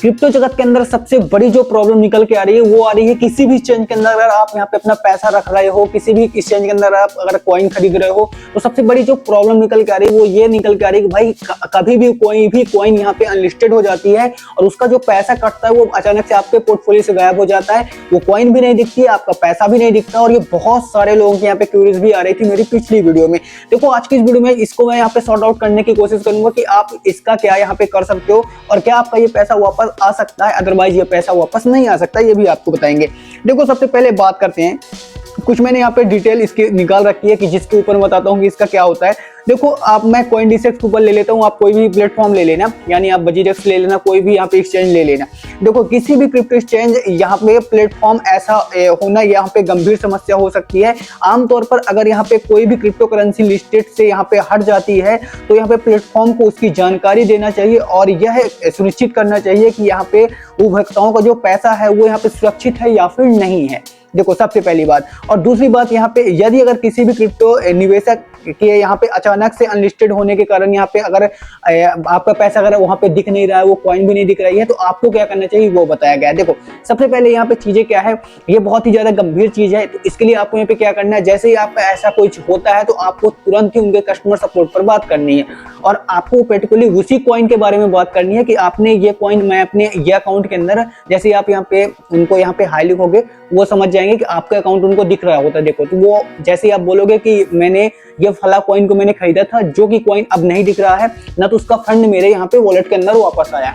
Crypto जगत के अंदर सबसे बड़ी जो प्रॉब्लम निकल के आ रही है वो आ रही है किसी भी एक्सचेंज के अंदर अगर आप यहाँ पे अपना पैसा रख रहे हो, किसी भी एक्सचेंज के अंदर आप अगर कॉइन खरीद रहे हो, तो सबसे बड़ी जो प्रॉब्लम निकल के आ रही है वो ये निकल के आ रही है कि भाई कभी भी कोई भी कॉइन यहाँ पे अनलिस्टेड हो जाती है और उसका जो पैसा कटता है वो अचानक से आपके पोर्टफोलियो से गायब हो जाता है। वो कॉइन भी नहीं दिखती है, आपका पैसा भी नहीं दिखता। और ये बहुत सारे लोगों के यहाँ पे क्यूरीज भी आ रही थी मेरी पिछली वीडियो में। देखो आज की इस वीडियो में इसको मैं यहाँ पे सॉर्ट आउट करने की कोशिश करूंगा कि आप इसका क्या यहाँ पे कर सकते हो और क्या आपका ये पैसा वापस आ सकता है, अदरवाइज ये पैसा वापस नहीं आ सकता, ये भी आपको बताएंगे। देखो सबसे पहले बात करते हैं, कुछ मैंने यहाँ पे डिटेल इसकी निकाल रखी है कि जिसके ऊपर बताता हूँ कि इसका क्या होता है। देखो आप मैं CoinDesk के ऊपर ले लेता हूँ, आप कोई भी प्लेटफॉर्म ले लेना, यानी आप BuzzRx ले लेना, कोई भी यहाँ पे एक्सचेंज ले लेना। देखो किसी भी क्रिप्टो एक्सचेंज यहाँ पे प्लेटफॉर्म ऐसा होना यहाँ पे गंभीर समस्या हो सकती है। आमतौर पर अगर यहाँ पे कोई भी क्रिप्टो करेंसी लिस्टेड से यहाँ पे हट जाती है तो यहाँ पे प्लेटफॉर्म को उसकी जानकारी देना चाहिए और यह सुनिश्चित करना चाहिए कि यहाँ पे उपभोक्ताओं का जो पैसा है वो यहाँ पे सुरक्षित है या फिर नहीं है। देखो सबसे पहली बात। और दूसरी बात यहाँ पे यदि अगर किसी भी क्रिप्टो निवेशक के यहाँ पे अचानक से अनलिस्टेड होने के कारण यहाँ पे अगर आपका पैसा अगर वहाँ पे दिख नहीं रहा है, वो कॉइन भी नहीं दिख रही है, तो आपको क्या करना चाहिए वो बताया गया है। देखो सबसे पहले यहाँ पे चीजें क्या है, ये बहुत ही ज्यादा गंभीर चीज है, तो इसके लिए आपको यहाँ पे क्या करना है, जैसे ही आपका ऐसा कुछ होता है तो आपको तुरंत ही उनके कस्टमर सपोर्ट पर बात करनी है और आपको पर्टिकुलरली उसी कॉइन के बारे में बात करनी है कि आपने ये कॉइन मैं अपने ये अकाउंट के अंदर, जैसे आप यहाँ पे उनको यहाँ पे हाई लिखोगे वो समझ जाएंगे कि आपका अकाउंट उनको दिख रहा होता है। देखो तो वो जैसे ही आप बोलोगे कि मैंने ये फला कॉइन को मैंने खरीदा था, जो कि कॉइन अब नहीं दिख रहा है ना, तो उसका फंड मेरे यहाँ पे वॉलेट के अंदर वापस आया।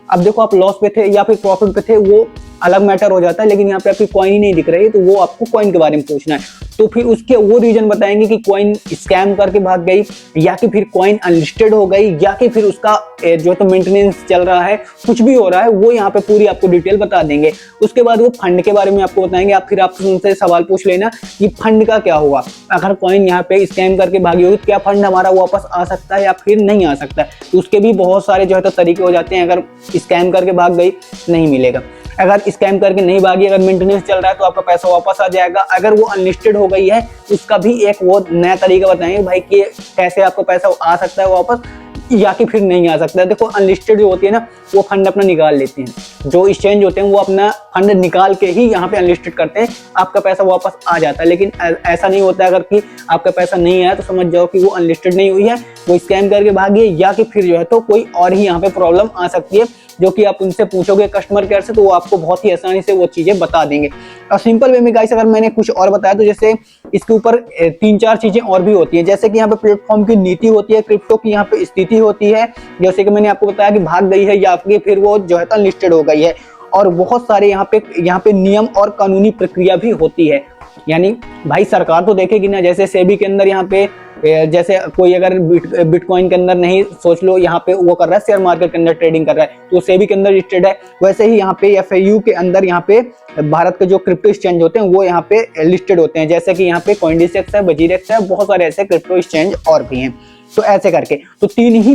अब देखो आप लॉस पे थे या फिर प्रॉफिट पे थे वो अलग मैटर हो जाता है, लेकिन यहाँ पे आपकी कॉइन ही नहीं दिख रही है तो वो आपको कॉइन के बारे में पूछना है। तो फिर उसके वो रीजन बताएंगे कि कॉइन स्कैम करके भाग गई, या कि फिर कॉइन अनलिस्टेड हो गई, या कि फिर उसका जो तो मेंटेनेंस चल रहा है, कुछ भी हो रहा है, वो यहाँ पे पूरी आपको डिटेल बता देंगे। उसके बाद वो फंड के बारे में आपको बताएंगे। आप फिर आप उनसे सवाल पूछ लेना कि फंड का क्या होगा, अगर कॉइन यहाँ पे स्कैम करके भागी होगी तो क्या फंड हमारा वापस आ सकता है या फिर नहीं आ सकता है। तो उसके भी बहुत सारे जो है तो तरीके हो जाते हैं। अगर स्कैम करके भाग गई नहीं मिलेगा, अगर स्कैम करके नहीं भागी, अगर मेंटेनेंस चल रहा है तो आपका पैसा वापस आ जाएगा। अगर वो अनलिस्टेड हो गई है उसका भी एक वो नया तरीका बताएंगे भाई कि कैसे आपका पैसा आ सकता है वापस या कि फिर नहीं आ सकता है। देखो अनलिस्टेड जो होती है ना, वो फंड अपना निकाल लेते हैं, जो एक्सचेंज होते हैं वो अपना फंड निकाल के ही यहाँ पे अनलिस्टेड करते हैं, आपका पैसा वापस आ जाता है। लेकिन ऐसा नहीं होता है, अगर कि आपका पैसा नहीं आया तो समझ जाओ कि वो अनलिस्टेड नहीं हुई है, वो स्कैम करके भागी है, या कि फिर जो है तो कोई और ही यहाँ पे प्रॉब्लम आ सकती है, जो कि आप उनसे पूछोगे कस्टमर केयर से तो वो आपको बहुत ही आसानी से वो चीजें बता देंगे। और सिंपल वे में गाइस अगर मैंने कुछ और बताया तो जैसे इसके ऊपर 3-4 चीजें और भी होती हैं, जैसे कि यहाँ पे प्लेटफॉर्म की नीति होती है, क्रिप्टो की यहाँ पे स्थिति होती है, जैसे कि मैंने आपको बताया कि भाग गई है या फिर वो जो है अनलिस्टेड हो गई है, और बहुत सारे यहाँ पे नियम और कानूनी प्रक्रिया भी होती है। यानी भाई सरकार तो देखेगी ना, जैसे सेबी के अंदर यहाँ पे जैसे कोई अगर बिटकॉइन के अंदर नहीं, सोच लो यहाँ पे वो कर रहा है शेयर मार्केट के अंदर ट्रेडिंग कर रहा है तो सेबी के अंदर लिस्टेड है, वैसे ही यहाँ पे FAU के अंदर यहाँ पे भारत के जो क्रिप्टो एक्सचेंज होते हैं वो यहाँ पे लिस्टेड होते हैं, जैसे कि यहाँ पे CoinDesk है, BuzzRx है, बहुत सारे ऐसे क्रिप्टो एक्सचेंज और भी हैं। तो ऐसे करके तो 3 ही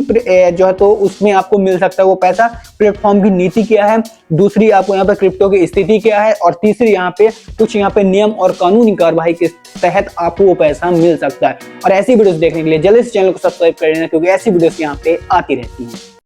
जो है तो उसमें आपको मिल सकता है वो पैसा। प्लेटफॉर्म की नीति क्या है, दूसरी आपको यहाँ पे क्रिप्टो की स्थिति क्या है, और तीसरी यहाँ पे कुछ यहाँ पे नियम और कानूनी कार्रवाई के तहत आपको वो पैसा मिल सकता है। और ऐसी वीडियोस देखने के लिए जल्दी से चैनल को सब्सक्राइब कर लेना, क्योंकि ऐसी वीडियोस यहाँ पे आती रहती हैं।